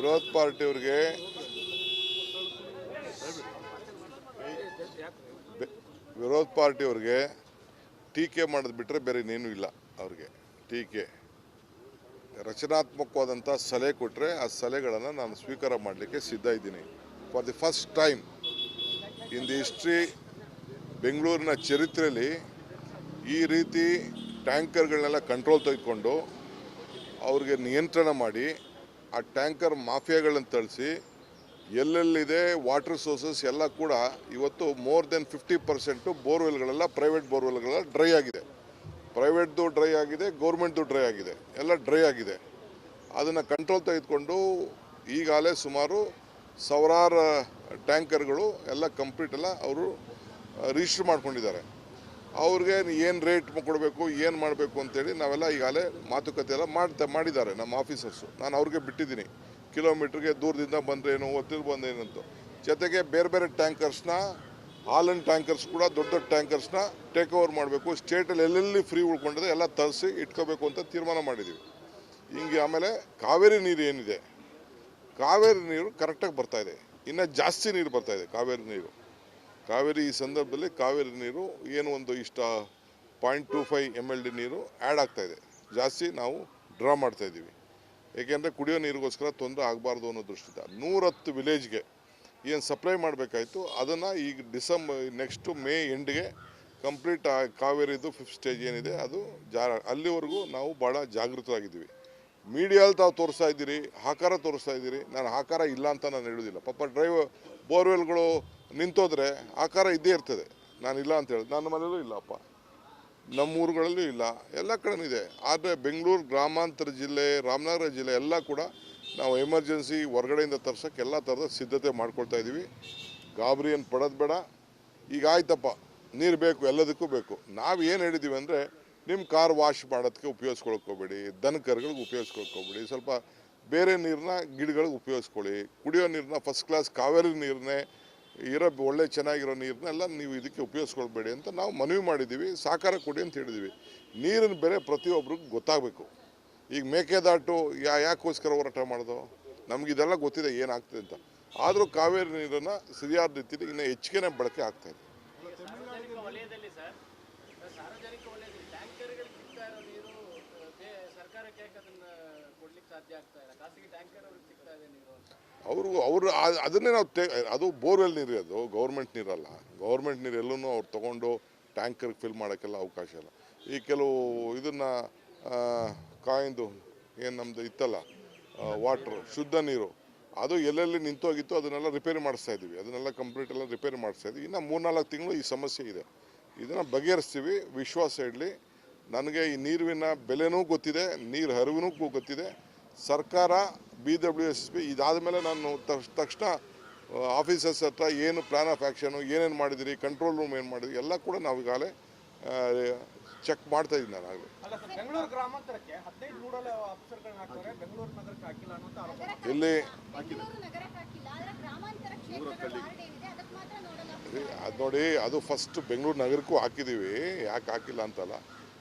ವಿರೋಧ ಪಾರ್ಟಿಯವ್ರಿಗೆ ಟೀಕೆ ಮಾಡೋದು ಬಿಟ್ಟರೆ ಬೇರೆ ಇನ್ನೇನು ಇಲ್ಲ. ಅವ್ರಿಗೆ ಟೀಕೆ ರಚನಾತ್ಮಕವಾದಂಥ ಸಲಹೆ ಕೊಟ್ಟರೆ ಆ ಸಲಹೆಗಳನ್ನು ನಾನು ಸ್ವೀಕಾರ ಮಾಡಲಿಕ್ಕೆ ಸಿದ್ಧ ಇದ್ದೀನಿ. For the first time in the history ಬೆಂಗಳೂರಿನ ಚರಿತ್ರೆಯಲ್ಲಿ ಈ ರೀತಿ ಟ್ಯಾಂಕರ್ಗಳನ್ನೆಲ್ಲ ಕಂಟ್ರೋಲ್ ತೆಗೆದುಕೊಂಡು ಅವ್ರಿಗೆ ನಿಯಂತ್ರಣ ಮಾಡಿ ಆ ಟ್ಯಾಂಕರ್ ಮಾಫಿಯಾಗಳನ್ನು ತಳಿಸಿ ಎಲ್ಲೆಲ್ಲಿದೆ ವಾಟರ್ ಸೋರ್ಸಸ್ ಎಲ್ಲ ಕೂಡ ಇವತ್ತು ಮೋರ್ ದೆನ್ 50% ಬೋರ್ವೆಲ್ಗಳೆಲ್ಲ ಪ್ರೈವೇಟ್ ಬೋರ್ವೆಲ್ಗಳೆಲ್ಲ ಡ್ರೈ ಆಗಿದೆ. ಪ್ರೈವೇಟ್ದು ಡ್ರೈ ಆಗಿದೆ, ಗೌರ್ಮೆಂಟ್ದು ಡ್ರೈ ಆಗಿದೆ, ಎಲ್ಲ ಡ್ರೈ ಆಗಿದೆ. ಅದನ್ನು ಕಂಟ್ರೋಲ್ ತೆಗೆದುಕೊಂಡು ಈಗಾಗಲೇ ಸುಮಾರು ಸಾವಿರಾರು ಟ್ಯಾಂಕರ್ಗಳು ಎಲ್ಲ ಕಂಪ್ಲೀಟ್ ಎಲ್ಲ ಅವರು ರಿಜಿಸ್ಟರ್ ಮಾಡ್ಕೊಂಡಿದ್ದಾರೆ. ಅವ್ರಿಗೆ ಏನು ರೇಟ್ ಕೊಡಬೇಕು, ಏನು ಮಾಡಬೇಕು ಅಂತೇಳಿ ನಾವೆಲ್ಲ ಈಗಾಗಲೇ ಮಾತುಕತೆ ಎಲ್ಲ ಮಾಡಿದ್ದಾರೆ ನಮ್ಮ ಆಫೀಸರ್ಸು. ನಾನು ಅವ್ರಿಗೆ ಬಿಟ್ಟಿದ್ದೀನಿ, ಕಿಲೋಮೀಟ್ರಿಗೆ ದೂರದಿಂದ ಬಂದ್ರೇನು, ಒತ್ತಿಗೆ ಬಂದೇನಂತ. ಜೊತೆಗೆ ಬೇರೆ ಬೇರೆ ಟ್ಯಾಂಕರ್ಸ್ನ, ಹಾಲನ್ ಟ್ಯಾಂಕರ್ಸ್ ಕೂಡ ದೊಡ್ಡ ದೊಡ್ಡ ಟ್ಯಾಂಕರ್ಸ್ನ ಟೇಕ್ ಓವರ್ ಮಾಡಬೇಕು. ಸ್ಟೇಟಲ್ಲಿ ಎಲ್ಲೆಲ್ಲಿ ಫ್ರೀ ಉಳ್ಕೊಂಡಿದೆ ಎಲ್ಲ ತರಿಸಿ ಇಟ್ಕೋಬೇಕು ಅಂತ ತೀರ್ಮಾನ ಮಾಡಿದ್ದೀವಿ. ಹಿಂಗೆ ಆಮೇಲೆ ಕಾವೇರಿ ನೀರು ಏನಿದೆ, ಕಾವೇರಿ ನೀರು ಕರೆಕ್ಟಾಗಿ ಬರ್ತಾಯಿದೆ, ಇನ್ನು ಜಾಸ್ತಿ ನೀರು ಬರ್ತಾಯಿದೆ ಕಾವೇರಿ ಈ ಸಂದರ್ಭದಲ್ಲಿ ಕಾವೇರಿ ನೀರು ಏನು ಒಂದು ಇಷ್ಟ 0.25 MLD ನೀರು ಆ್ಯಡ್ ಆಗ್ತಾಯಿದೆ, ಜಾಸ್ತಿ ನಾವು ಡ್ರಾ ಮಾಡ್ತಾಯಿದ್ದೀವಿ. ಏಕೆಂದರೆ ಕುಡಿಯೋ ನೀರಿಗೋಸ್ಕರ ತೊಂದರೆ ಆಗಬಾರ್ದು ಅನ್ನೋ ದೃಷ್ಟಿಯಿಂದ 110 ವಿಲೇಜ್ಗೆ ಏನು ಸಪ್ಲೈ ಮಾಡಬೇಕಾಯಿತು ಅದನ್ನು ಈಗ ನೆಕ್ಸ್ಟು ಮೇ ಎಂಡ್ಗೆ ಕಂಪ್ಲೀಟ್ ಕಾವೇರಿದು 5th ಸ್ಟೇಜ್ ಏನಿದೆ ಅದು ಅಲ್ಲಿವರೆಗೂ ನಾವು ಭಾಳ ಜಾಗೃತರಾಗಿದ್ದೀವಿ. ಮೀಡಿಯಲ್ಲಿ ತಾವು ತೋರಿಸ್ತಾ ಇದ್ದೀರಿ, ಆಕಾರ ತೋರಿಸ್ತಾ ಇದ್ದೀರಿ. ನಾನು ಆಕಾರ ಇಲ್ಲ ಅಂತ ನಾನು ಹೇಳೋದಿಲ್ಲ. ಪಾಪ ಬೋರ್ವೆಲ್ಗಳು ನಿಂತೋದ್ರೆ ಆಕಾರ ಇದ್ದೇ ಇರ್ತದೆ. ನಾನು ಇಲ್ಲ ಅಂತ ಹೇಳೋದು, ನನ್ನ ಮನೆಯಲ್ಲೂ ಇಲ್ಲಪ್ಪ, ನಮ್ಮ ಊರುಗಳಲ್ಲೂ ಇಲ್ಲ, ಎಲ್ಲ ಕಡೆನೂ ಇದೆ. ಆದರೆ ಬೆಂಗಳೂರು ಗ್ರಾಮಾಂತರ ಜಿಲ್ಲೆ, ರಾಮನಗರ ಜಿಲ್ಲೆ ಎಲ್ಲ ಕೂಡ ನಾವು ಎಮರ್ಜೆನ್ಸಿ ಹೊರಗಡೆಯಿಂದ ತರ್ಸೋಕ್ಕೆ ಎಲ್ಲ ಥರದ ಸಿದ್ಧತೆ ಮಾಡ್ಕೊಳ್ತಾ ಇದ್ದೀವಿ. ಗಾಬರಿ ಏನು ಪಡೋದು ಬೇಡ. ಈಗ ಆಯ್ತಪ್ಪ, ನೀರು ಬೇಕು, ಎಲ್ಲದಕ್ಕೂ ಬೇಕು. ನಾವು ಏನು ಹೇಳಿದ್ದೀವಿ ಅಂದರೆ, ನಿಮ್ಮ ಕಾರ್ ವಾಶ್ ಮಾಡೋದಕ್ಕೆ ಉಪಯೋಗಿಸ್ಕೊಳ್ಕೋಬೇಡಿ, ದನ ಕರುಗಳಿಗೆ ಉಪಯೋಗಿಸ್ಕೊಳ್ಕೋಬೇಡಿ, ಸ್ವಲ್ಪ ಬೇರೆ ನೀರನ್ನ ಗಿಡಗಳಿಗೆ ಉಪಯೋಗಿಸ್ಕೊಳ್ಳಿ. ಕುಡಿಯೋ ನೀರನ್ನ ಫಸ್ಟ್ ಕ್ಲಾಸ್ ಕಾವೇರಿ ನೀರನ್ನೇ ಒಳ್ಳೆ ಚೆನ್ನಾಗಿರೋ ನೀರನ್ನೆಲ್ಲ ನೀವು ಇದಕ್ಕೆ ಉಪಯೋಗಿಸ್ಕೊಳ್ಬೇಡಿ ಅಂತ ನಾವು ಮನವಿ ಮಾಡಿದ್ದೀವಿ. ಸಹಕಾರ ಕೊಡಿ ಅಂತ ಹೇಳಿದ್ದೀವಿ. ನೀರಿನ ಬೆಲೆ ಪ್ರತಿಯೊಬ್ಬರಿಗೂ ಗೊತ್ತಾಗಬೇಕು. ಈಗ ಮೇಕೆದಾಟು ಯಾಕೋಸ್ಕರ ಹೋರಾಟ ಮಾಡೋದು, ನಮಗಿದೆಲ್ಲ ಗೊತ್ತಿದೆ ಏನಾಗ್ತದೆ ಅಂತ. ಆದರೂ ಕಾವೇರಿ ನೀರನ್ನು ಸರಿಯಾದ ರೀತಿಯಲ್ಲಿ ಇನ್ನೂ ಹೆಚ್ಚಿಗೆ ಬಳಕೆ ಆಗ್ತಾಯಿದೆ. ಅವರು ಅದನ್ನೇ ನಾವು ಅದು ಬೋರ್ವೆಲ್ ನೀರು, ಅದು ಗೌರ್ಮೆಂಟ್ ನೀರಲ್ಲ. ಗೌರ್ಮೆಂಟ್ ನೀರು ಎಲ್ಲೂ ಅವ್ರು ತೊಗೊಂಡು ಟ್ಯಾಂಕರ್ಗೆ ಫಿಲ್ ಮಾಡೋಕ್ಕೆಲ್ಲ ಅವಕಾಶ ಇಲ್ಲ. ಈ ಕೆಲವು ಇದನ್ನು ಕಾಯಿಂದು ಏನು ನಮ್ಮದು ಇತ್ತಲ್ಲ ವಾಟ್ರ್, ಶುದ್ಧ ನೀರು, ಅದು ಎಲ್ಲೆಲ್ಲಿ ನಿಂತೋಗಿತ್ತು ಅದನ್ನೆಲ್ಲ ರಿಪೇರಿ ಮಾಡಿಸ್ತಾ ಇದ್ದೀವಿ. ಅದನ್ನೆಲ್ಲ ಕಂಪ್ಲೀಟ್ ಎಲ್ಲ ರಿಪೇರಿ ಮಾಡಿಸ್ತಾ ಇದ್ದೀವಿ. ಇನ್ನು 3-4 ತಿಂಗಳು ಈ ಸಮಸ್ಯೆ ಇದೆ. ಇದನ್ನು ಬಗೆಹರಿಸ್ತೀವಿ, ವಿಶ್ವಾಸ ಇಡಲಿ. ನನಗೆ ಈ ನೀರಿನ ಬೆಲೆನೂ ಗೊತ್ತಿದೆ, ನೀರು ಹರಿವಿನೂ ಗೊತ್ತಿದೆ. ಸರ್ಕಾರ BWSP ಇದಾದ ಮೇಲೆ ನಾನು ತಕ್ಷಣ ಆಫೀಸರ್ಸ್ ಹತ್ರ ಏನು ಪ್ಲಾನ್ ಆಫ್ ಆ್ಯಕ್ಷನು ಏನೇನು ಮಾಡಿದಿರಿ, ಕಂಟ್ರೋಲ್ ರೂಮ್ ಏನು ಮಾಡಿದ್ರಿ ಎಲ್ಲ ಕೂಡ ನಾವು ಈಗಾಗಲೇ ಚೆಕ್ ಮಾಡ್ತಾ ಇದ್ದೀನಿ. ನಾನು ಆಗಲಿ ಇಲ್ಲಿ ಅದು ನೋಡಿ, ಅದು ಫಸ್ಟ್ ಬೆಂಗಳೂರು ನಗರಕ್ಕೂ ಹಾಕಿದ್ದೀವಿ, ಯಾಕೆ ಹಾಕಿಲ್ಲ ಅಂತಲ್ಲ.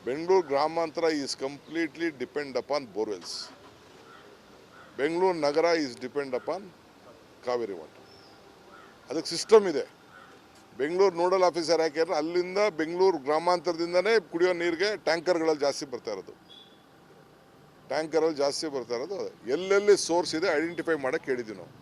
ಬೆಂಗಳೂರು ಗ್ರಾಮಾಂತರ is completely depend upon borewells. Bengaluru Nagar is depend upon Kaveri water. ಅದಕ್ಕೆ ಸಿಸ್ಟಮ್ ಇದೆ. ಬೆಂಗಳೂರು ನೋಡಲ್ ಆಫೀಸರ್ ಯಾಕೆಂದ್ರೆ ಅಲ್ಲಿಂದ ಬೆಂಗಳೂರು ಗ್ರಾಮಾಂತರದಿಂದನೇ ಕುಡಿಯೋ ನೀರಿಗೆ ಟ್ಯಾಂಕರ್ಗಳಲ್ಲಿ ಜಾಸ್ತಿ ಬರ್ತಾ ಇರೋದು. ಎಲ್ಲೆಲ್ಲಿ ಸೋರ್ಸ್ ಇದೆ ಐಡೆಂಟಿಫೈ ಮಾಡೋಕ್ಕೆ ಹೇಳಿದ್ದೀವಿ ನಾವು.